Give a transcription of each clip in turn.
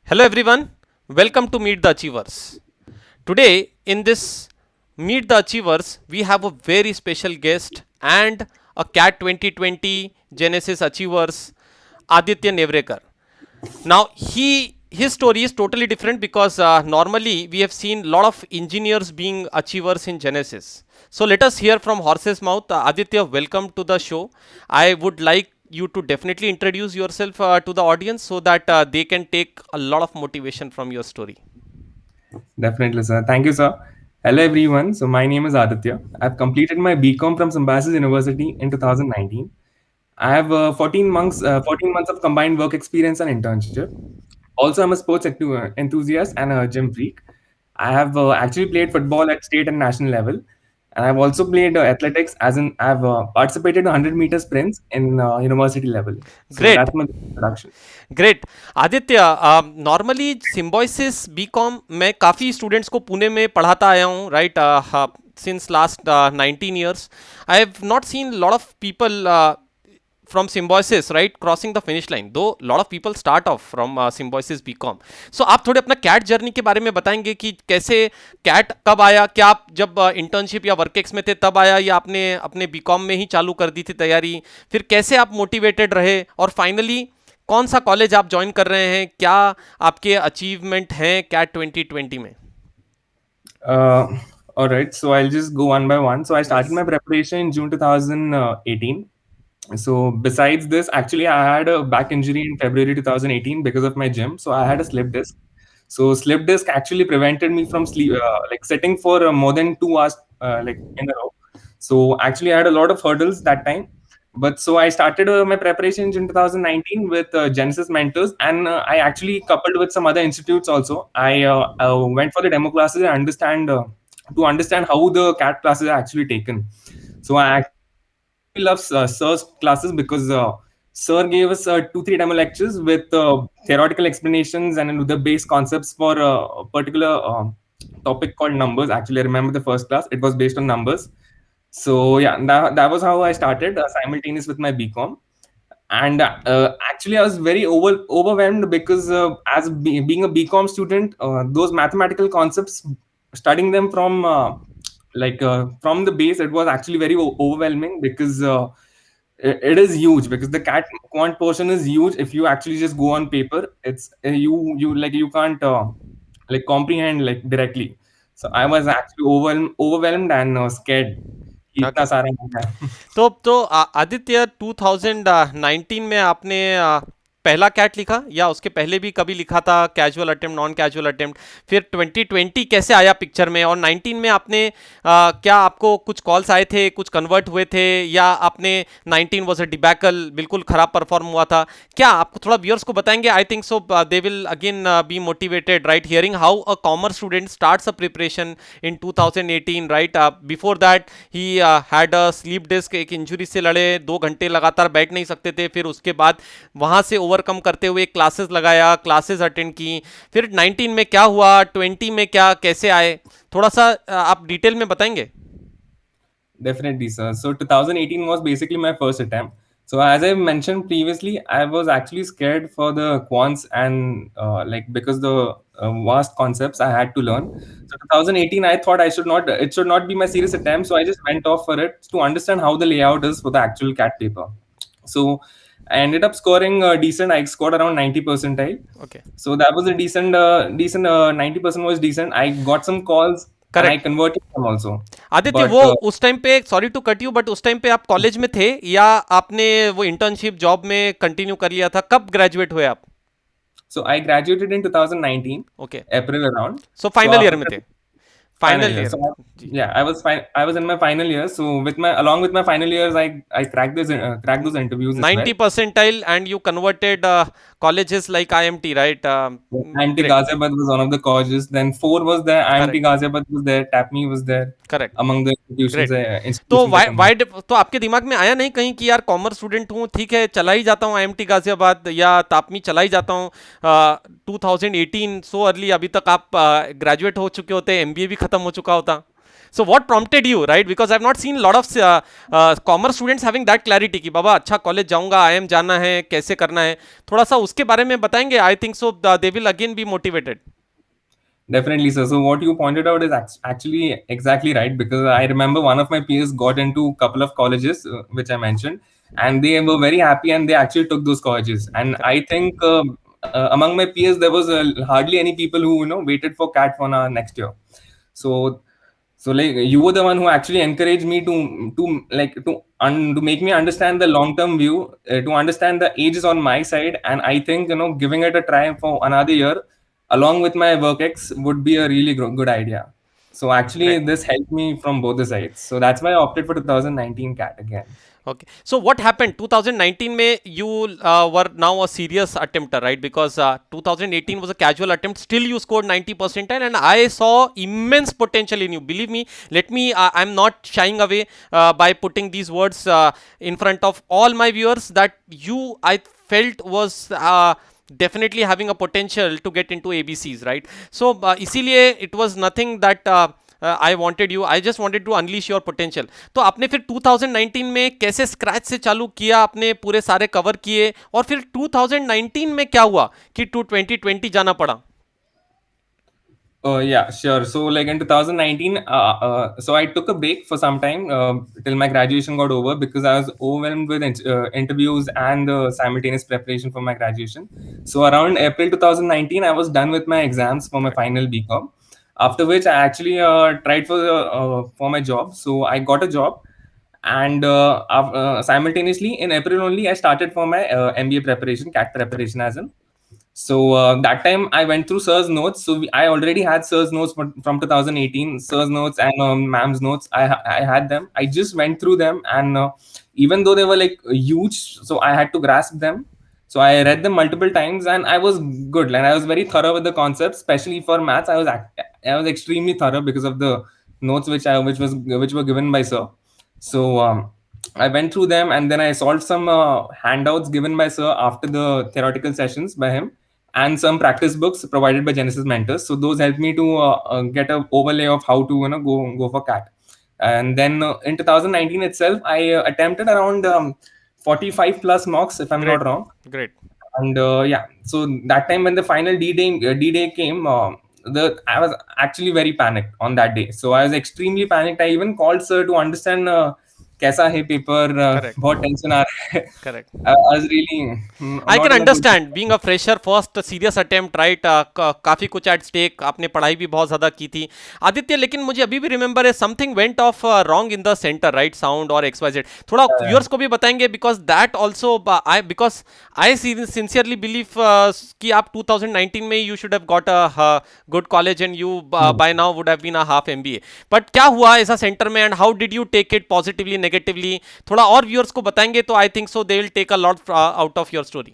Hello everyone, welcome to Meet the Achievers. Today in this Meet the Achievers, we have a very special guest and a CAT 2020 Genesis Achievers, Aditya Nevrekar. Now his story is totally different because normally we have seen a lot of engineers being achievers in Genesis. So let us hear from horse's mouth. Aditya, welcome to the show. I would like you to definitely introduce yourself to the audience so that they can take a lot of motivation from your story. Definitely, sir. Thank you, sir. Hello, everyone. So, my name is Aditya. I've completed my BCom from Symbiosis University in 2019. I have 14 months of combined work experience and internship. Also, I'm a enthusiast and a gym freak. I have actually played football at state and national level, and I've also played athletics. As in, I've participated in 100-meter sprints in university level. So Great. that's my introduction. Great Aditya, normally Symbiosis BCom मैं काफ़ी students को पुणे में पढ़ाता आया हूँ right since last 19 years. I have not seen a lot of people from Symbiosis, right, crossing the finish line. Though a lot of people start off from Symbiosis BCom. So आप थोड़े अपना cat journey के बारे में बताएंगे कि कैसे cat कब आया, क्या आप जब इंटर्नशिप या वर्केक्स में थे तब आया या आपने अपने बीकॉम में ही चालू कर दी थी तैयारी, फिर कैसे आप मोटिवेटेड रहे और फाइनली कौन सा कॉलेज आप ज्वाइन कर रहे हैं, क्या आपके अचीवमेंट हैं कैट 2020 में? Uh, all right, so I'll just go one by one. So I started my preparation in June 2018. So besides this, actually, I had a back injury in February 2018 because of my gym. So I had a slip disc. So slip disc actually prevented me from like sitting for more than 2 hours, like in a row. So actually, I had a lot of hurdles that time. But so I started my preparation in 2019 with Genesis Mentors, and I actually coupled with some other institutes also. I went for the demo classes and understand how the CAT classes are actually taken. So I loves Sir's classes because Sir gave us 2-3 demo lectures with theoretical explanations and the base concepts for a particular topic called numbers. Actually, I remember the first class; it was based on numbers. So yeah, that was how I started simultaneous with my BCom. And actually, I was very overwhelmed because being a BCom student, those mathematical concepts, studying them from from the base, it was actually very overwhelming because it is huge because the cat quant portion is huge. If you actually just go on paper, it's you can't like comprehend like directly. So I was actually overwhelmed and scared. कि इतना okay, सारा है। तो आदित्य 2019 में आपने पहला cat लिखा या उसके पहले भी कभी लिखा था, casual attempt, non casual attempt, फिर 2020 कैसे आया पिक्चर में और 19 में आपने क्या आपको कुछ कॉल्स आए थे, कुछ कन्वर्ट हुए थे या आपने 19 वॉज अ डिबैकल, बिल्कुल खराब परफॉर्म हुआ था? क्या आपको थोड़ा व्यूअर्स को बताएंगे? I think so they will again be motivated, right, hearing how a commerce student starts a preparation in 2018, right? Before that he had a slip disc, एक इंजुरी से लड़े, 2 घंटे लगातार बैठ नहीं सकते थे, फिर उसके बाद वहां से ओवरकम करते हुए क्लासेस लगाया, क्लासेस अटेंड की, फिर 19 में क्या हुआ, 20 में क्या कैसे आए, थोड़ा सा आप डिटेल में बताएंगे? Definitely, sir. So 2018 was basically my first attempt. So as I mentioned previously, I was actually scared for the quants and like because the vast concepts I had to learn. So 2018, I thought it should not be my serious attempt. So I just went off for it to understand how the layout is for the actual CAT paper. So I ended up scoring decent. I scored around 90 percentile. Okay, So that was a decent. 90% was decent. I got some calls and I correct. converted them also. Aditya, But वो उस time पे, sorry to cut you, but उस time पे आप college में थे या आपने वो इंटर्नशिप जॉब में कंटिन्यू कर लिया था? कब ग्रेजुएट हुए आप? So I graduated in 2019, okay, April around. So So final year after में that, थे? final final year. Year So में, जी। yeah, I was fine. I was in my final year. So with my along with my final years, I cracked those interviews as well. 90 percentile and you converted colleges like IMT, right? IMT Great, Ghaziabad was one of the colleges. Then four was there. IMT correct, Ghaziabad was there. TAPME was there correct. among the institutions. Great. तो Institutions I converted. तो आपके दिमाग में आया नहीं कहीं कि यार कॉमर्स स्टूडेंट हूँ, ठीक है, चला ही जाता हूँ आईएमटी गाजियाबाद या तापमी चला ही जाता हूँ? 2018 सो अर्ली, अभी तक आप ग्रेजुएट हो चुके होते, एमबीए भी खत्म हो चुका होता। So what prompted you, right? Because I've not seen a lot of commerce students having that clarity कि बाबा अच्छा कॉलेज जाऊंगा, IIM जाना है, कैसे करना है, थोड़ा सा उसके बारे में बताएंगे. I think so they will again be motivated. Definitely, sir. So what you pointed out is actually exactly right, because I remember one of my peers got into a couple of colleges, which I mentioned, and they were very happy and they actually took those colleges. And I Correct. think among my peers there was hardly any people who waited for CAT for next year. So like you were the one who actually encouraged me to make me understand the long term view, to understand the ages on my side, and I think giving it a try for another year along with my work ex would be a really good idea. So actually Great. this helped me from both the sides. So that's why I opted for 2019 CAT again. Okay. So what happened 2019 में you were now a serious attempter, right? Because 2018 was a casual attempt. Still you scored 90 percentile, and I saw immense potential in you. Believe me. Let me. I'm not shying away by putting these words in front of all my viewers that you I felt was. Definitely having a potential to get into ABCs, right? So इसीलिए it was nothing that I wanted you. I just wanted to unleash your potential. तो आपने फिर 2019 में कैसे scratch से चालू किया, आपने पूरे सारे कवर किए, और फिर 2019 में क्या हुआ कि 2020 जाना पड़ा? Yeah, sure. So, like in 2019, so I took a break for some time till my graduation got over, because I was overwhelmed with interviews and simultaneous preparation for my graduation. So, around April 2019, I was done with my exams for my Correct. final BCom. After which, I actually tried for my job. So, I got a job, and simultaneously in April only, I started for my MBA preparation, CAT preparation as well. So that time I went through Sir's notes. So I already had Sir's notes from 2018, Sir's notes and Ma'am's notes. I had them. I just went through them, and even though they were like huge, so I had to grasp them. So I read them multiple times, and I was good. And I was very thorough with the concepts, especially for maths. I was extremely thorough because of the notes which were given by Sir. So I went through them, and then I solved some handouts given by Sir after the theoretical sessions by him, and some practice books provided by Genesis Mentors. So those helped me to get a overlay of how to go for CAT. And then in 2019 itself, I attempted around 45 plus mocks, if I'm Great. not wrong. Great. And yeah, so that time when the final D day came, the I was actually very panicked on that day. So I was extremely panicked. I even called Sir to understand कैसा है paper, Correct. बहुत tension आ रहा है. Correct. I was really I can not in a good. understand being a fresher, first serious attempt, right? काफी कुछ at stake, आपने पढ़ाई भी बहुत ज्यादा की थी आदित्य, लेकिन मुझे अभी भी रिमेंबर है something went off wrong in the center, right? Sound और XYZ, थोड़ा viewers को भी बताएंगे, because that also I sincerely believe कि आप 2019 में you should have got a good college and you by now would have been a half MBA. But क्या हुआ ऐसा सेंटर में, and how did you take it positively, negatively? थोड़ा और viewers को बताएंगे तो I think so they will take a lot out of your story.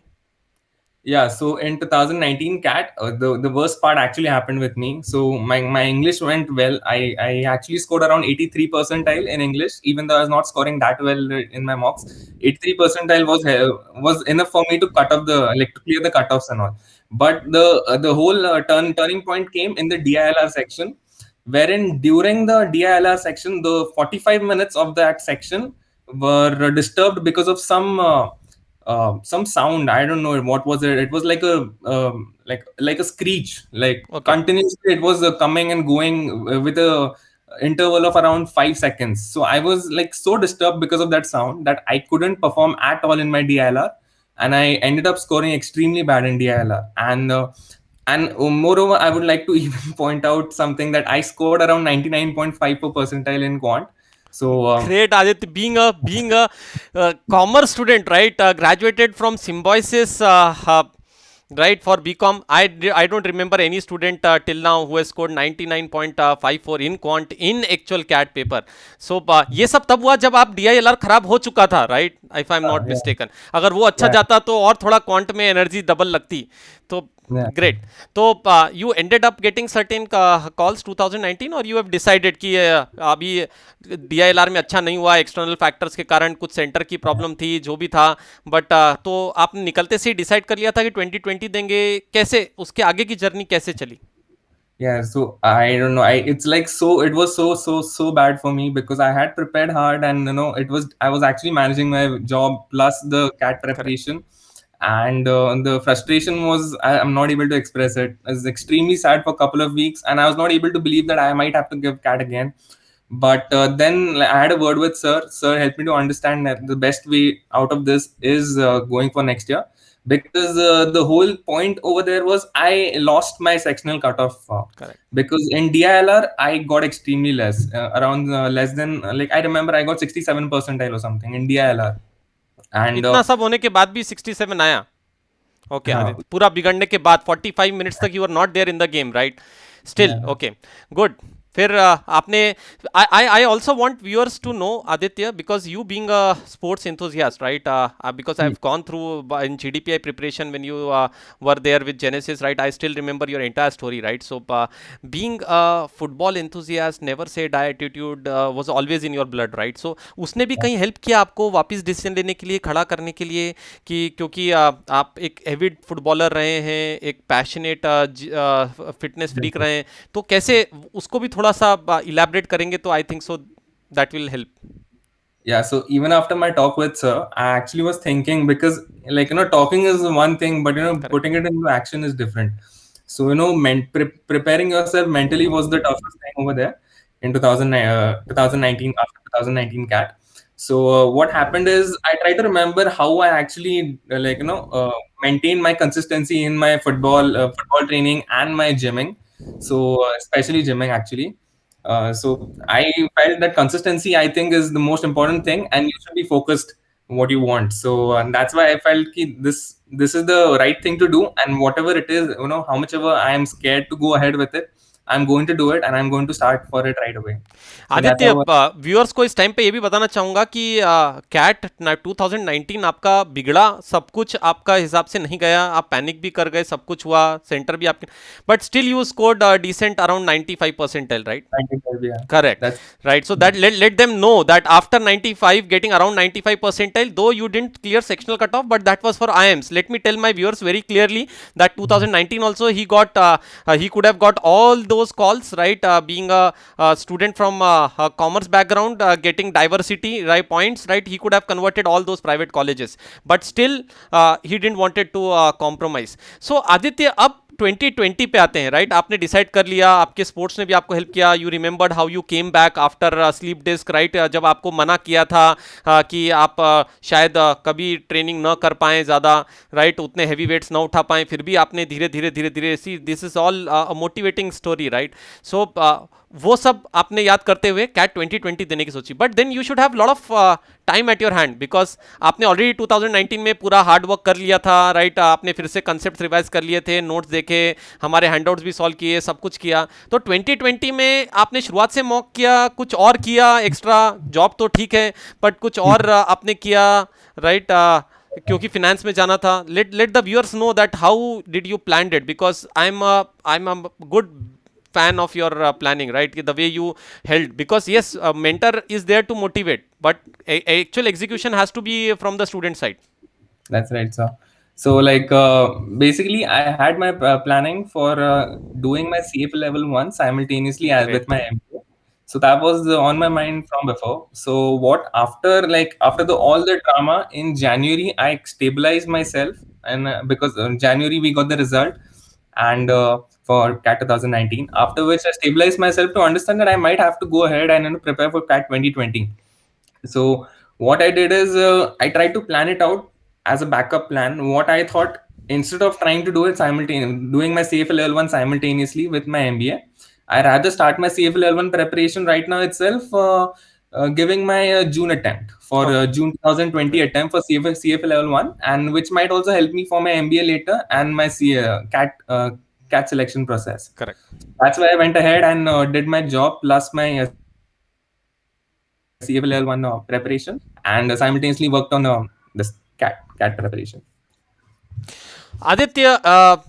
Yeah, so in 2019 CAT, the worst part actually happened with me. So my English went well. I actually scored around 83 percentile in English, even though I was not scoring that well in my mocks. 83 percentile was enough for me to cut off to clear the cutoffs and all. But the whole turning point came in the DILR section, wherein during the DILR section, the 45 minutes of that section were disturbed because of some sound. I don't know what was it. It was like a like a screech, like Okay. continuously it was coming and going with a interval of around 5 seconds. So I was like so disturbed because of that sound that I couldn't perform at all in my DILR, and I ended up scoring extremely bad in DILR. And moreover, I would like to even point out something, that I scored around 99.5 percentile in quant. So Great, Aditya. Being a commerce student, right? Graduated from Symbiosis, right, for BCom. I don't remember any student till now who has scored 99.54 in quant in actual CAT paper. So ये सब तब हुआ जब आप DILR खराब हो चुका था, right? If I'm not yeah, mistaken. अगर वो अच्छा yeah, जाता तो और थोड़ा क्वांट में एनर्जी डबल लगती. तो yeah. ग्रेट. तो you ended up getting certain calls 2019, और यू हैव डिसाइडेड कि अभी DILR में अच्छा नहीं हुआ, एक्सटर्नल फैक्टर्स के कारण, कुछ सेंटर की प्रॉब्लम थी, जो भी था, बट तो आपने निकलते से डिसाइड कर लिया था कि 2020 देंगे. कैसे उसके आगे की जर्नी कैसे चली? Yeah, so I don't know. It's like it was so bad for me because I had prepared hard, and I was actually managing my job plus the CAT Correct. preparation, and the frustration was I'm not able to express it. I was extremely sad for a couple of weeks, and I was not able to believe that I might have to give CAT again. But then like, I had a word with sir. Sir helped me to understand that the best way out of this is going for next year, because the whole point over there was I lost my sectional cutoff. Correct. Because in DILR I got extremely less, around less than, like I remember I got 67 percentile or something in DILR, and इतना सब होने के बाद भी 67 आया. Okay हाँ, आदित्य, पूरा बिगड़ने के बाद 45 मिनट्स तक you are not there in the game, right? Still yeah, okay, good. फिर आपने, I also want viewers to know Aditya, because you being a sports enthusiast, right? Because Hmm. I've gone through in GDPI preparation when you were there with Genesis, right? I still remember your entire story, right? So being a football enthusiast, never say die attitude was always in your blood, right? So उसने भी कहीं help किया आपको वापस decision लेने के लिए, खड़ा करने के लिए, कि क्योंकि आप एक एविड फुटबॉलर रहे हैं, एक पैशनेट फिटनेस फ्रीक रहे हैं, तो कैसे उसको भी थोड़ा सा इलैबोरेट करेंगे तो आई think so that will help. Yeah, so even after my talk with sir, I actually was thinking, because like talking is one thing, but correct. putting it into action is different. So preparing yourself mentally was the toughest thing over there in 2019, after 2019 cat. So what happened is I try to remember how I actually maintain my consistency in my football training and my gymming. So especially gymming actually. So I felt that consistency, I think, is the most important thing, and you should be focused what you want. So and that's why I felt ki this is the right thing to do, and whatever it is, how much ever I am scared to go ahead with it, I'm going to do it, and I'm going to start for it right away. So that's Aditya, how. Viewers को इस time पे ये भी बताना चाहूंगा कि cat 2019 आपका बिगड़ा, सब कुछ आपका हिसाब से नहीं गया, आप पैनिक भी कर गए, सब कुछ हुआ, सेंटर भी आपके, but still you scored decent around 95 percentile, right? 95, yeah. Correct. That's Right. So that let them know that after 95, getting around 95 percentile, though you didn't clear sectional cutoff, but that was for IMs. Let me tell my viewers very clearly that 2019 also he got, he could have got all those calls, right? Being a student from a commerce background, getting diversity, right, points, right? He could have converted all those private colleges, but still he didn't wanted to compromise. So Aditya, अब 2020 पे आते हैं, right? आपने decide कर लिया, आपके sports ने भी आपको हेल्प किया, you remembered how you came back after slip disc, right? जब आपको मना किया था कि आप शायद कभी ट्रेनिंग न कर पाएँ ज़्यादा, राइट? उतने हैवी वेट्स ना उठा पाएँ, फिर भी आपने धीरे धीरे धीरे धीरे, see this is all motivating story, right? So वो सब आपने याद करते हुए कैट 2020 देने की सोची, but then you should have lot of time at your hand, because आपने ऑलरेडी 2019 में पूरा हार्ड वर्क कर लिया था, राइट? आपने फिर से कंसेप्ट रिवाइज कर लिए थे, नोट्स देखे, हमारे हैंडआउट्स भी सॉल्व किए, सब कुछ किया, तो 2020 में आपने शुरुआत से मॉक किया, कुछ और किया एक्स्ट्रा, जॉब तो ठीक है, बट कुछ और आपने किया, राइट? क्योंकि फिनेंस में जाना था. Let the viewers know that how did you plan it, because I am a good fan of your planning, right? The way you held, because yes, a mentor is there to motivate, but actual execution has to be from the student side. That's right, sir. So, like, basically, I had my planning for doing my CF level one simultaneously as with Great. my MBA. So that was on my mind from before. So what after the all the drama in January, I stabilized myself, and because in January we got the result, and for CAT 2019. After which I stabilized myself to understand that I might have to go ahead and prepare for CAT 2020. So what I did is I tried to plan it out as a backup plan. What I thought, instead of trying to do it simultaneously, doing my CFL L1 simultaneously with my MBA, I rather start my CFL L1 preparation right now itself. Giving my June attempt for Okay. June 2020 Great. attempt for CFL level 1, and which might also help me for my MBA later and my CAT selection process. Correct. That's why I went ahead and did my job plus my CFL level 1 preparation, and simultaneously worked on this CAT preparation. Aditya,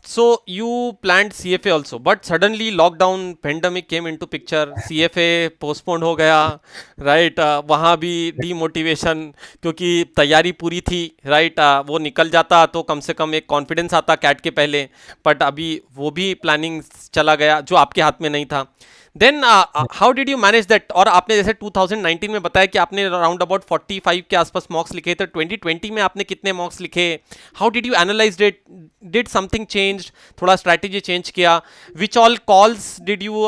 so you planned CFA also, but suddenly lockdown pandemic came into picture. CFA postponed हो गया, right? वहाँ भी demotivation क्योंकि तैयारी पूरी थी, right? वो निकल जाता तो कम से कम एक कॉन्फिडेंस आता कैट के पहले, बट अभी वो भी प्लानिंग चला गया जो आपके हाथ में नहीं था. Then how did you manage that? और आपने जैसे 2019 में बताया कि आपने अराउंड अबाउट 45 के आसपास मॉक्स लिखे, तो 2020 में आपने कितने मॉक्स लिखे? How did you analyse it? Did something change? थोड़ा स्ट्रैटेजी चेंज किया? Which all calls did you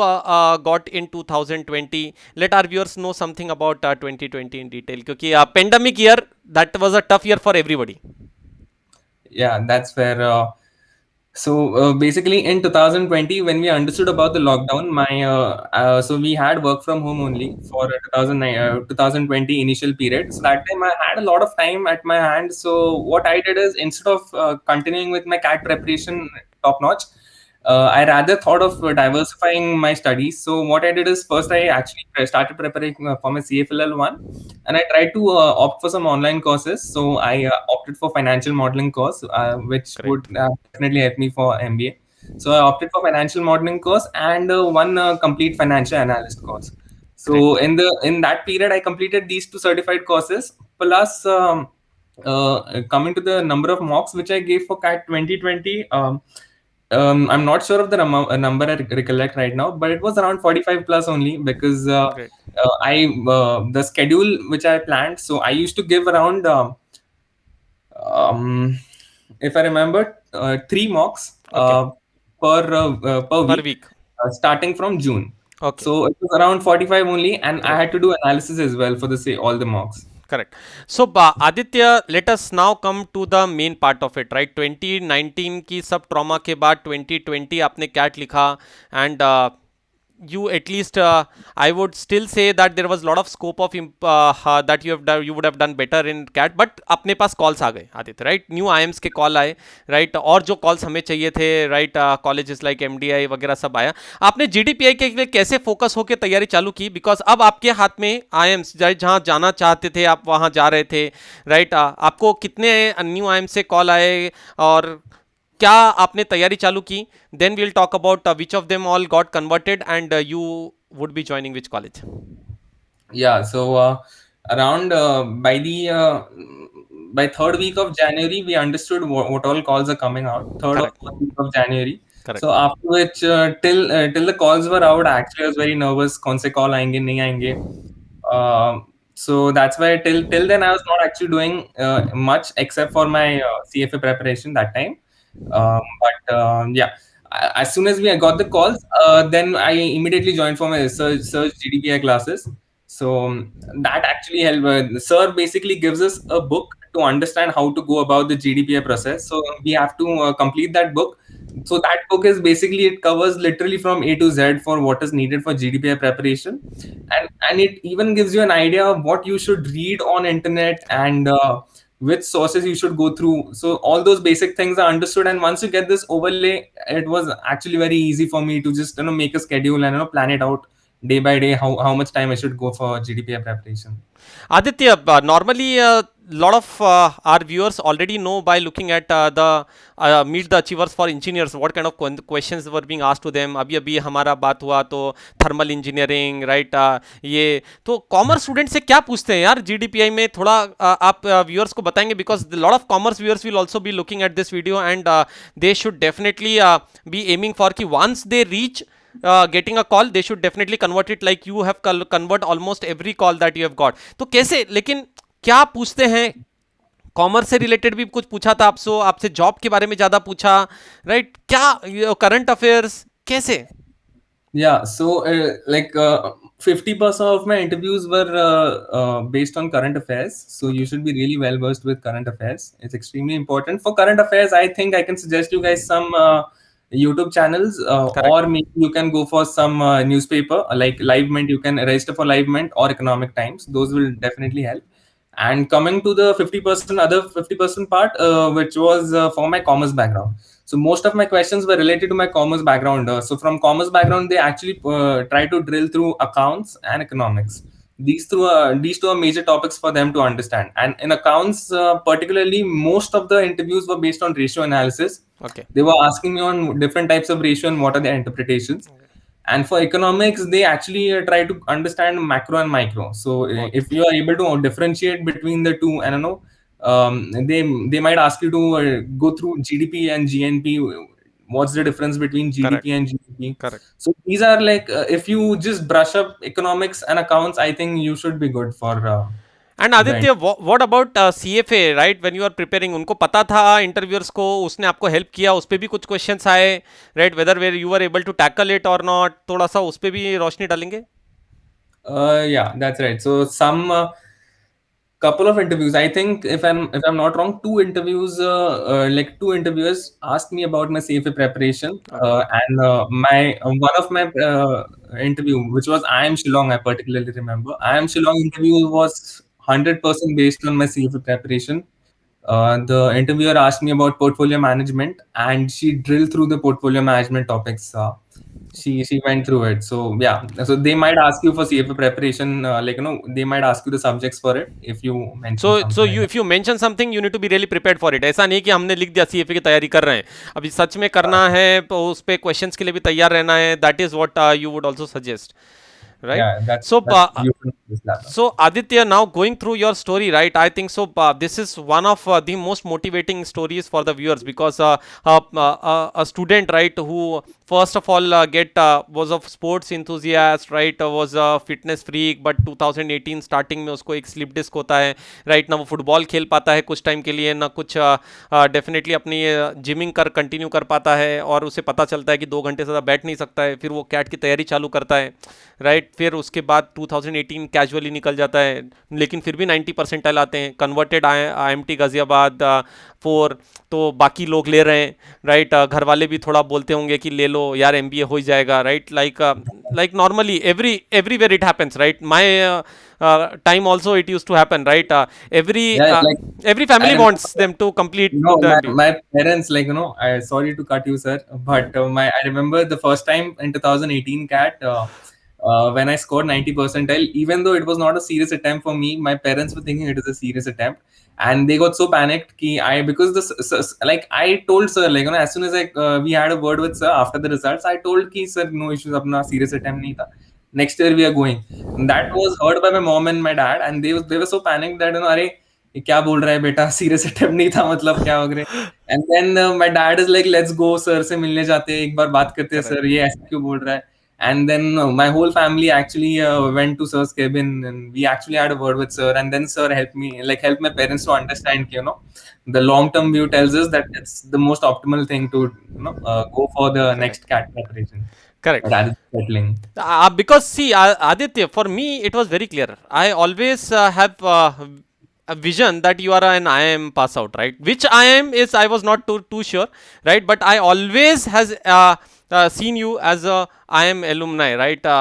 got in 2020? Let our viewers know something about 2020 in detail, क्योंकि pandemic year, that was a tough year for everybody. Yeah, that's fair. So basically, in 2020, when we understood about the lockdown, so we had work from home only for 2020 initial period. So that time I had a lot of time at my hand. So what I did is, instead of continuing with my CAT preparation top notch, I rather thought of diversifying my studies. So what I did is, first I actually started preparing for my CFLL one, and I tried to opt for some online courses. So I opted for financial modeling course, which would Correct. definitely help me for MBA. So I opted for financial modeling course and one complete financial analyst course. Great. So in that period, I completed these two certified courses plus. Coming to the number of mocks which I gave for CAT 2020, I'm not sure of the number I recollect right now, but it was around 45 plus only, because Great. I the schedule which I planned. So I used to give around, um, if I remember, three mocks Okay. per Per week, week. starting from June. Okay. So it was around 45 only, and I Great. had to do analysis as well for the say all the mocks. Correct. So, Aditya, let us now come to the main part of it, right? 2019 की सब trauma के बाद 2020 आपने cat लिखा, and you at least I would still say that there was a lot of scope of that you have done, you would have done better in cat, but अपने पास calls आ गए Aditya, right? New IIMs के call आए, right? और जो calls हमें चाहिए थे, right? Colleges like MDI वगैरह सब आया. आपने जीडीपीआई के लिए कैसे फोकस होकर तैयारी चालू की? बिकॉज अब आपके हाथ में आईएम्स, जहाँ जाना चाहते थे आप वहाँ जा रहे थे, राइट? आपको कितने न्यू आईएम्स से कॉल आए और क्या आपने तैयारी चालू की? Then we'll talk about which of them all got converted and you would be joining which college. Yeah, so around by third week of January, we understood what all calls are coming out. Third or correct. fourth week of January. So correct. after which, till the calls were out, actually I was very nervous. कौन से call आएंगे नहीं आएंगे. So that's why till then I was not actually doing much except for my CFA preparation that time. But yeah, as soon as we got the calls, then I immediately joined for my search GDPI classes. So that actually helped. Sir basically gives us a book to understand how to go about the GDPI process. So we have to complete that book. So that book is basically, it covers literally from A to Z for what is needed for GDPI preparation, and it even gives you an idea of what you should read on internet, and which sources you should go through. So all those basic things are understood, and once you get this overlay, it was actually very easy for me to just make a schedule and plan it out day by day, how much time I should go for GDPR preparation. Aditya, normally a lot of our viewers already know by looking at the Meet the Achievers for Engineers what kind of questions were being asked to them. अभी अभी हमारा बात हुआ तो thermal engineering, right? ये तो commerce student से क्या पूछते हैं यार जीडीपीआई में? थोड़ा आप व्यूअर्स को बताएंगे, because lot of commerce viewers will also be looking at this video and they should definitely be aiming for कि once they reach getting a call, they should definitely convert it like you have convert almost every call that you have got. तो कैसे, लेकिन क्या पूछते हैं? Commerce से related भी कुछ पूछा था आपसे जॉब के बारे में ज्यादा पूछा, राइट? क्या करंट अफेयर्स कैसे? Yeah, so like 50% of my interviews were based on current affairs. So you should be really well versed with current affairs. It's extremely important. For current affairs, I think I can suggest you guys some YouTube channels, correct. or maybe you can go for some newspaper like Live Mint. You can register for Live Mint or Economic Times. Those will definitely help. And coming to the 50%, other 50% part, which was for my commerce background. So most of my questions were related to my commerce background. So from commerce background, they actually try to drill through accounts and economics. these two are major topics for them to understand. And in accounts, particularly, most of the interviews were based on ratio analysis. Okay. They were asking me on different types of ratio and what are their interpretations. And for economics, they actually try to understand macro and micro. So Okay. if you are able to differentiate between the two, and they might ask you to go through GDP and GNP. What's the difference between Correct. GDP and GDP? Correct. So these are like, if you just brush up economics and accounts, I think you should be good for and the. Aditya what about CFA right when you are preparing उनको पता था interviewers को उसने आपको help किया उस पर भी कुछ क्वेश्चंस आए right whether were you are able to tackle it और नॉट थोड़ा सा उस पर भी रोशनी डालेंगे Yeah, that's right. So some couple of interviews. I think if I'm not wrong, like two interviewers asked me about my CFA preparation, okay and my one of my interview, which was I am Shillong. I particularly remember I am Shillong interview was 100% based on my CFA preparation. The interviewer asked me about portfolio management, and she drilled through the portfolio management topics. She went through it. So yeah, so they might ask you for CFA preparation, like they might ask you the subjects for it if you so mention so something like you that. If you mention something you need to be really prepared for it ऐसा नहीं कि हमने लिख दिया CFA की तैयारी कर रहे हैं अभी सच में करना है तो उस पे क्वेश्चंस के लिए भी तैयार रहना है that is what you would also suggest right Yeah, so that's you can use that. So Aditya, now going through your story, right? I think so. This is one of the most motivating stories for the viewers because a student, right, who first of all was a sports enthusiast, right, was a fitness freak, but 2018 starting में उसको एक slip disc होता है, right? ना वो football खेल पाता है कुछ टाइम के लिए, ना कुछ डेफिनेटली अपनी जिमिंग कर कंटिन्यू कर पाता है और उसे पता चलता है कि 2 घंटे से ज़्यादा बैठ नहीं सकता है, फिर वो कैट की तैयारी चालू करता है, राइट? फिर उसके बाद 2018 कैजुअली निकल जाता है लेकिन फिर भी 90 परसेंटाइल आते हैं कन्वर्टेड IMT गाजियाबाद 4 तो बाकी लोग ले रहे हैं राइट घर वाले भी थोड़ा बोलते होंगे कि ले लो यार MBA हो ही जाएगा right like normally everywhere it happens right my time also it used to happen right Yeah, like every I family remember, wants them to complete no, the my, MBA. my parents, like, I sorry to cut you, sir, but I remember the first time in 2018 CAT, when I scored 90 percentile, even though it was not a serious attempt for me, my parents were thinking it is a serious attempt. And they got so panicked because like I told sir, like, as soon as we had a word with sir after the results, I told ki sir, no issues, apna serious attempt nahi tha. Next year we are going. And that was heard by my mom and my dad, and they were so panicked that, अरे ये क्या बोल रहा है बेटा, serious attempt नहीं था, मतलब क्या वगैरह. And then my dad is like, let's go, sir से मिलने जाते हैं, एक बार बात करते हैं, Correct. सर ये ऐसा क्यों बोल रहा है. And then my whole family actually went to sir's cabin, and we actually had a word with sir, and then sir helped my parents to understand, the long term view tells us that it's the most optimal thing to go for the Correct. next cat preparation Correct. rather than settling. Because see, Aditya, for me it was very clear. I always have a vision that you are an IIM pass out, right? Which IIM is, I was not too sure, right? But I always has seen you as a IIM alumni, right?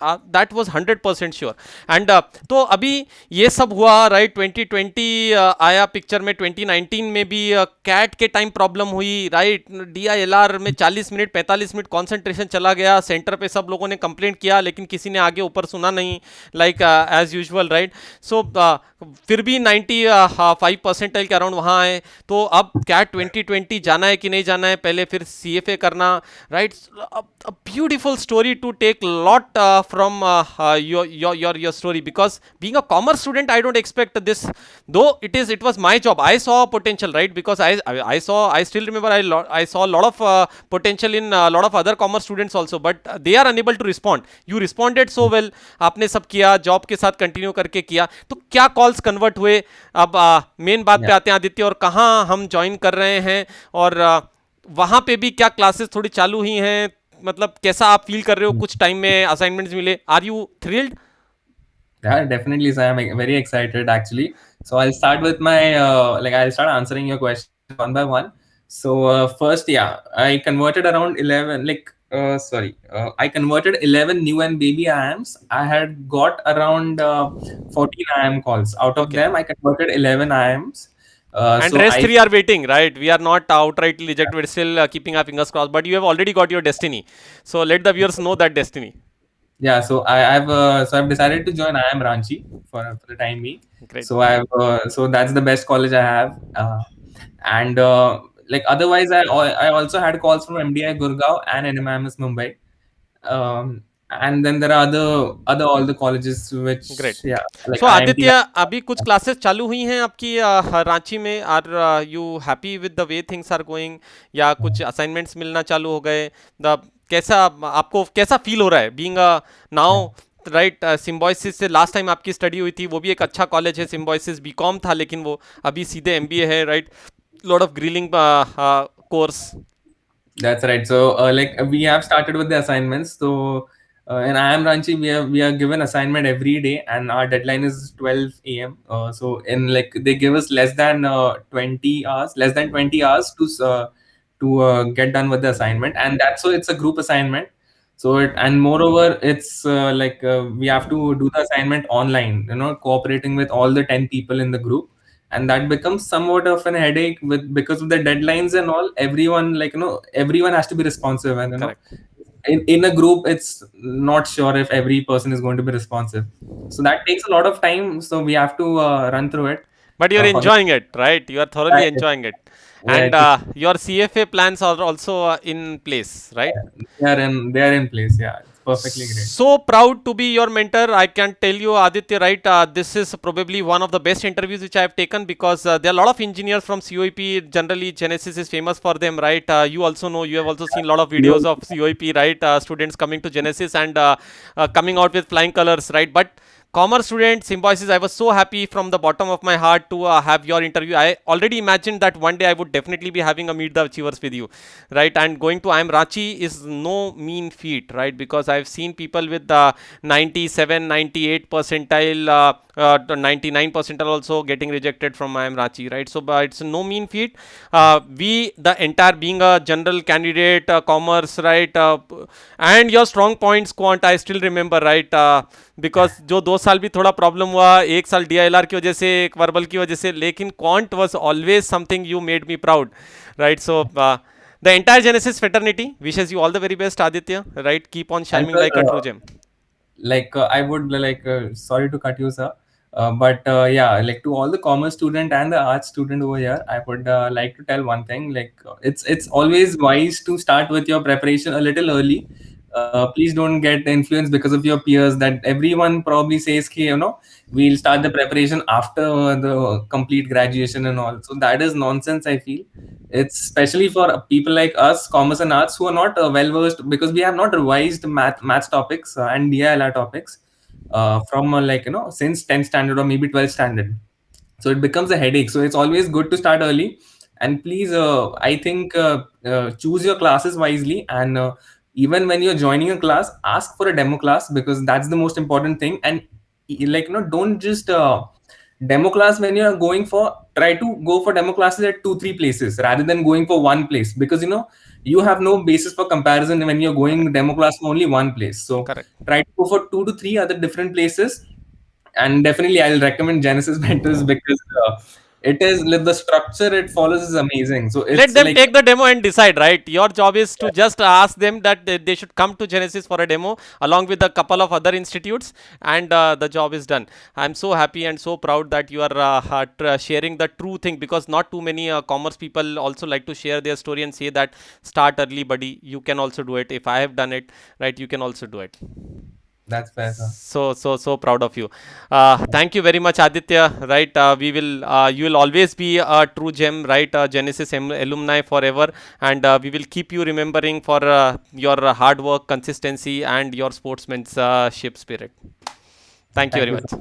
That was 100% sure and तो अभी ये सब हुआ right 2020 आया picture में 2019 में भी cat के टाइम प्रॉब्लम हुई राइट DILR में 40 मिनट 45 मिनट कॉन्सेंट्रेशन चला गया सेंटर पे सब लोगों ने कंप्लेंट किया लेकिन किसी ने आगे ऊपर सुना नहीं like as usual right so फिर भी 95 परसेंटाइल के अराउंड वहाँ आए तो अब कैट 2020 जाना है कि नहीं जाना है पहले फिर CFA करना right beautiful story to take lot from your story because being a commerce student I don't expect this though it was my job I saw potential right because I still remember I saw a lot of potential in a lot of other commerce students also but they are unable to respond you responded so well आपने सब किया job के साथ continue करके किया तो क्या calls convert हुए अब मेन बात पे आते हैं आदित्य और कहाँ हम ज्वाइन कर रहे हैं और वहाँ पे भी क्या क्लासेस थोड़ी चालू ही हैं मतलब कैसा आप फील कर रहे हो कुछ टाइम में असाइनमेंट्स मिले are you thrilled Yeah, definitely. So I'm very excited actually. So I'll start with my I'll start answering your question one by one. So first, yeah, I converted around 11. I converted 11 new and baby IIMs. I had got around 14 IIM calls. Out of Okay. them, I converted 11 IIMs. And So rest I three are waiting, right? We are not outrightly rejected. We're still keeping our fingers crossed. But you have already got your destiny. So let the viewers know that destiny. Yeah, so I've decided to join IIM Ranchi for the time being. Great. So so that's the best college I have. And like otherwise, I also had calls from MDI Gurgaon and NMIMS Mumbai. And then there are other all the colleges which, great. yeah, like सो IMT. Aditya, अभी कुछ classes चालू हुई हैं आपकी रांची में. Are you happy with the way things are going, या कुछ असाइनमेंट्स मिलना चालू हो गए? द कैसा आपको कैसा फील हो रहा है बीइंग नाउ, राइट? सिम्बॉयसिस से लास्ट टाइम आपकी स्टडी हुई थी, वो भी एक अच्छा कॉलेज है. सिम्बॉयसिस बीकॉम था, लेकिन वो अभी सीधे एमबीए है, right? Lot of grilling course. That's right. So, like we have started with the assignments. So, in IIM Ranchi, we are given assignment every day, and our deadline is 12 a.m. So, in like they give us less than 20 hours to get done with the assignment, and that's so it's a group assignment. So, and moreover, it's like we have to do the assignment online. Cooperating with all the 10 people in the group, and that becomes somewhat of an headache with because of the deadlines and all. Everyone, like, everyone has to be responsive, and correct. in a group it's not sure if every person is going to be responsive, so that takes a lot of time, so we have to run through it But you're for the enjoying it, right? You are thoroughly enjoying it. yeah, And your CFA plans are also in place, right? they are in place. Yeah, it's perfectly great. So proud to be your mentor. I can tell you, Aditya, right? This is probably one of the best interviews which I have taken, because there are a lot of engineers from COEP. Generally, Genesis is famous for them, right? You also know, you have also seen a lot of videos of COEP, right? Students coming to Genesis and coming out with flying colors, right? But commerce student, Symbiosis, I was so happy from the bottom of my heart to have your interview. I already imagined that one day I would definitely be having a Meet the Achievers with you, right? And going to IIM Ranchi is no mean feat, right? Because I've seen people with the 97, 98 percentile, 99 percentile also getting rejected from IIM Ranchi, right? So it's no mean feat. The entire being a general candidate, commerce, right? And your strong points, quant, I still remember, right? Because जो 2 साल भी थोड़ा problem हुआ, 1 साल DILR की वजह से, एक वर्बल की वजह से, लेकिन quant was always something you made me proud, right? So the entire Genesis fraternity wishes you all the very best, Aditya, right? Keep on And shining sir, like a true gem. like I would like sorry to cut you, sir, but yeah, like to all the commerce student and the arts student over here, I would like to tell one thing. Like it's always wise to start with your preparation a little early. Please don't get influenced because of your peers that everyone probably says, "Hey, we'll start the preparation after the complete graduation and all." So that is nonsense, I feel. It's especially for people like us, commerce and arts, who are not well versed because we have not revised maths topics and DILR topics from like since 10th standard or maybe 12th standard. So it becomes a headache. So it's always good to start early. And please, I think choose your classes wisely. And even when you're joining a class, ask for a demo class because that's the most important thing. And like don't just demo class when you're going for. Try to go for demo classes at 2 3 places rather than going for one place because you have no basis for comparison when you're going correct. demo class for only one place. So correct. try to go for 2 to 3 other different places, and definitely I'll recommend Genesis Mentors because it is like the structure it follows is amazing. So Let it's them like take the demo and decide, right? Your job is to just ask them that they should come to Genesis for a demo along with a couple of other institutes, and the job is done. I'm so happy and so proud that you are sharing the true thing, because not too many commerce people also like to share their story and say that start early, buddy. You can also do it. If I have done it, right, you can also do it. that's fair, sir. So proud of you. Thank you very much, Aditya, right? We will You will always be a true gem, right? Genesis alumni forever, and we will keep you remembering for your hard work, consistency, and your sportsmanship spirit. Thank you Thank very you, much. sir.